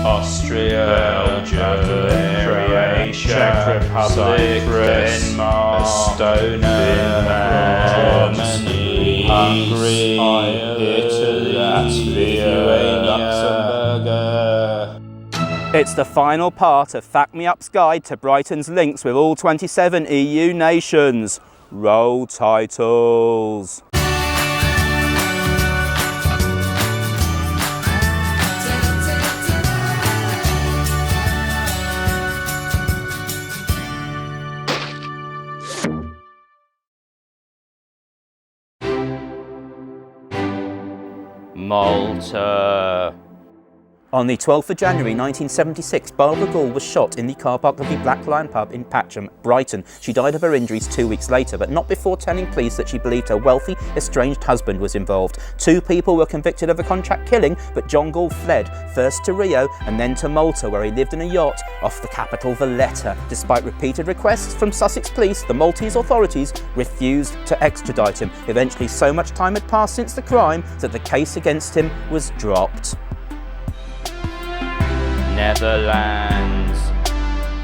Austria, Belgium, Croatia, Czech Republic, Cyprus, Denmark, Estonia, Germany, Hungary, Ireland, Italy, Lithuania, Luxembourg. It's the final part of Fact Me Up's guide to Brighton's links with all 27 EU nations. Roll titles. Malta. On the 12th of January 1976, Barbara Gall was shot in the car park of the Black Lion pub in Patcham, Brighton. She died of her injuries 2 weeks later, but not before telling police that she believed her wealthy, estranged husband was involved. 2 people were convicted of a contract killing, but John Gall fled, first to Rio and then to Malta, where he lived in a yacht off the capital Valletta. Despite repeated requests from Sussex police, the Maltese authorities refused to extradite him. Eventually, so much time had passed since the crime that the case against him was dropped. Netherlands.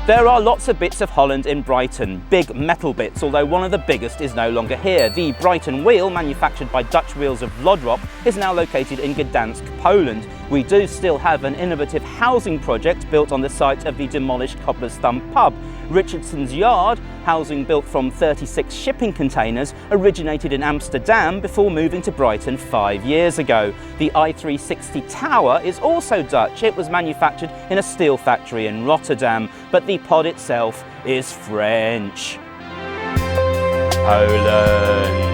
There are lots of bits of Holland in Brighton, big metal bits, although one of the biggest is no longer here. The Brighton wheel, manufactured by Dutch Wheels of Lodrop, is now located in Gdansk, Poland. We do still have an innovative housing project built on the site of the demolished Cobbler's Thumb pub. Richardson's Yard, housing built from 36 shipping containers, originated in Amsterdam before moving to Brighton 5 years ago. The I-360 tower is also Dutch. It was manufactured in a steel factory in Rotterdam, but the pod itself is French. Poland.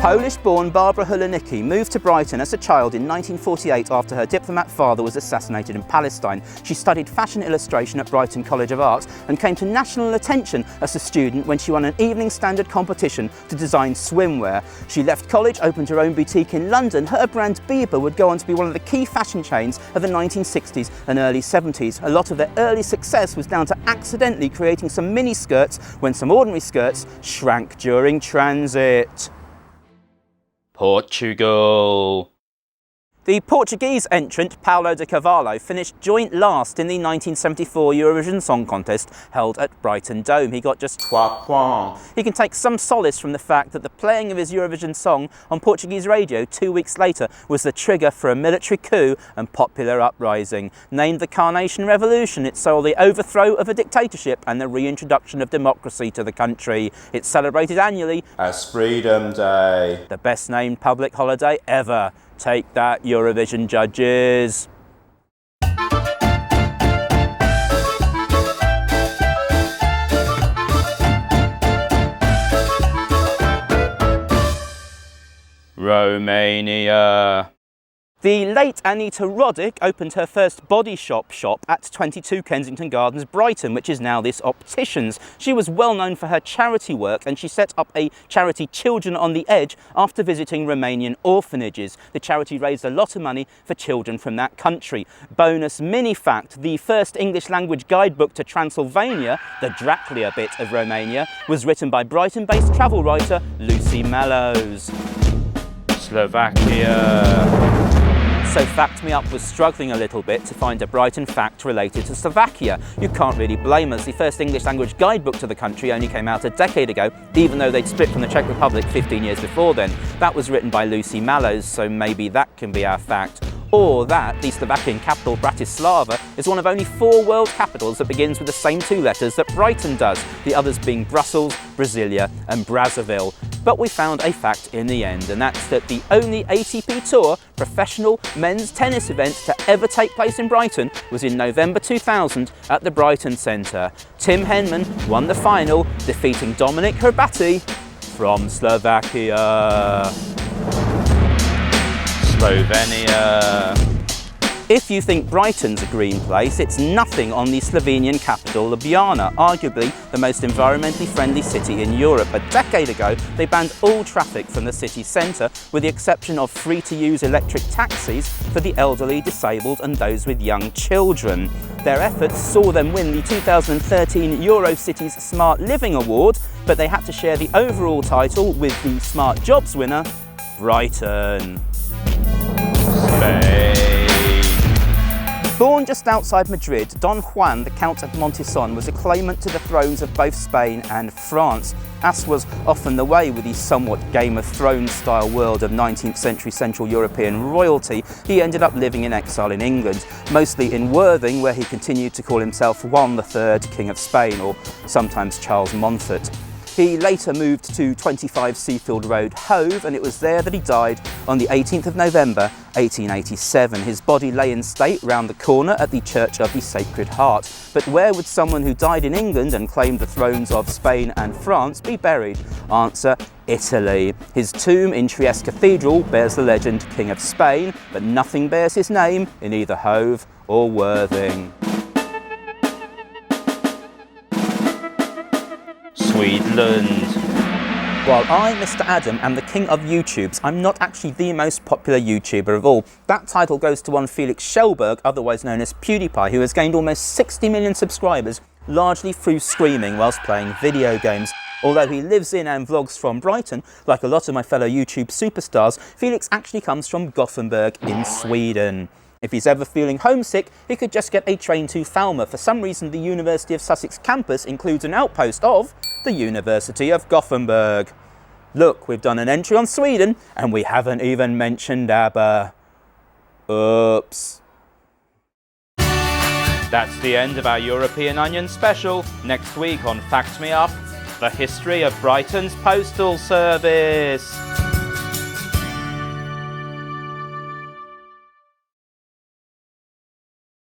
Polish-born Barbara Hulanicki moved to Brighton as a child in 1948 after her diplomat father was assassinated in Palestine. She studied fashion illustration at Brighton College of Art and came to national attention as a student when she won an Evening Standard competition to design swimwear. She left college, opened her own boutique in London. Her brand Bieber would go on to be one of the key fashion chains of the 1960s and early 70s. A lot of their early success was down to accidentally creating some miniskirts when some ordinary skirts shrank during transit. Portugal. The Portuguese entrant Paulo de Carvalho finished joint last in the 1974 Eurovision Song Contest held at Brighton Dome. He got just 3 points. He can take some solace from the fact that the playing of his Eurovision song on Portuguese radio 2 weeks later was the trigger for a military coup and popular uprising. Named the Carnation Revolution, it saw the overthrow of a dictatorship and the reintroduction of democracy to the country. It's celebrated annually as Freedom Day. The best named public holiday ever. Take that, Eurovision judges. Romania. The late Anita Roddick opened her first body shop at 22 Kensington Gardens, Brighton, which is now this optician's. She was well known for her charity work, and she set up a charity Children on the Edge after visiting Romanian orphanages. The charity raised a lot of money for children from that country. Bonus mini fact, the first English language guidebook to Transylvania, the Dracula bit of Romania, was written by Brighton-based travel writer Lucy Mallows. Slovakia. So Fact Me Up was struggling a little bit to find a Brighton fact related to Slovakia. You can't really blame us. The first English language guidebook to the country only came out a decade ago, even though they'd split from the Czech Republic 15 years before then. That was written by Lucy Mallows, so maybe that can be our fact. Or that the Slovakian capital Bratislava is one of only 4 world capitals that begins with the same 2 letters that Brighton does, the others being Brussels, Brasilia and Brazzaville. But we found a fact in the end, and that's that the only ATP Tour professional men's tennis event to ever take place in Brighton was in November 2000 at the Brighton Centre. Tim Henman won the final, defeating Dominik Hrbatý from Slovakia. Slovenia. If you think Brighton's a green place, it's nothing on the Slovenian capital, Ljubljana, arguably the most environmentally friendly city in Europe. A decade ago, they banned all traffic from the city centre, with the exception of free-to-use electric taxis for the elderly, disabled and those with young children. Their efforts saw them win the 2013 Eurocities Smart Living Award, but they had to share the overall title with the Smart Jobs winner, Brighton. Spain. Born just outside Madrid, Don Juan, the Count of Montesson, was a claimant to the thrones of both Spain and France. As was often the way with the somewhat Game of Thrones style world of 19th century Central European royalty, he ended up living in exile in England, mostly in Worthing, where he continued to call himself Juan III, King of Spain, or sometimes Charles Montfort. He later moved to 25 Seafield Road, Hove, and it was there that he died on the 18th of November 1887. His body lay in state round the corner at the Church of the Sacred Heart. But where would someone who died in England and claimed the thrones of Spain and France be buried? Answer: Italy. His tomb in Trieste Cathedral bears the legend King of Spain, but nothing bears his name in either Hove or Worthing. Sweden. While I, Mr. Adam, am the king of YouTubes, I'm not actually the most popular YouTuber of all. That title goes to one Felix Schellberg, otherwise known as Pewdiepie, who has gained almost 60 million subscribers, largely through streaming whilst playing video games. Although he lives in and vlogs from Brighton, like a lot of my fellow YouTube superstars, Felix actually comes from Gothenburg in Sweden. If he's ever feeling homesick, he could just get a train to Falmer. For some reason, the University of Sussex campus includes an outpost of the University of Gothenburg. Look, we've done an entry on Sweden, and we haven't even mentioned ABBA. Oops. That's the end of our European Onion special. Next week on Fact Me Up, the history of Brighton's postal service.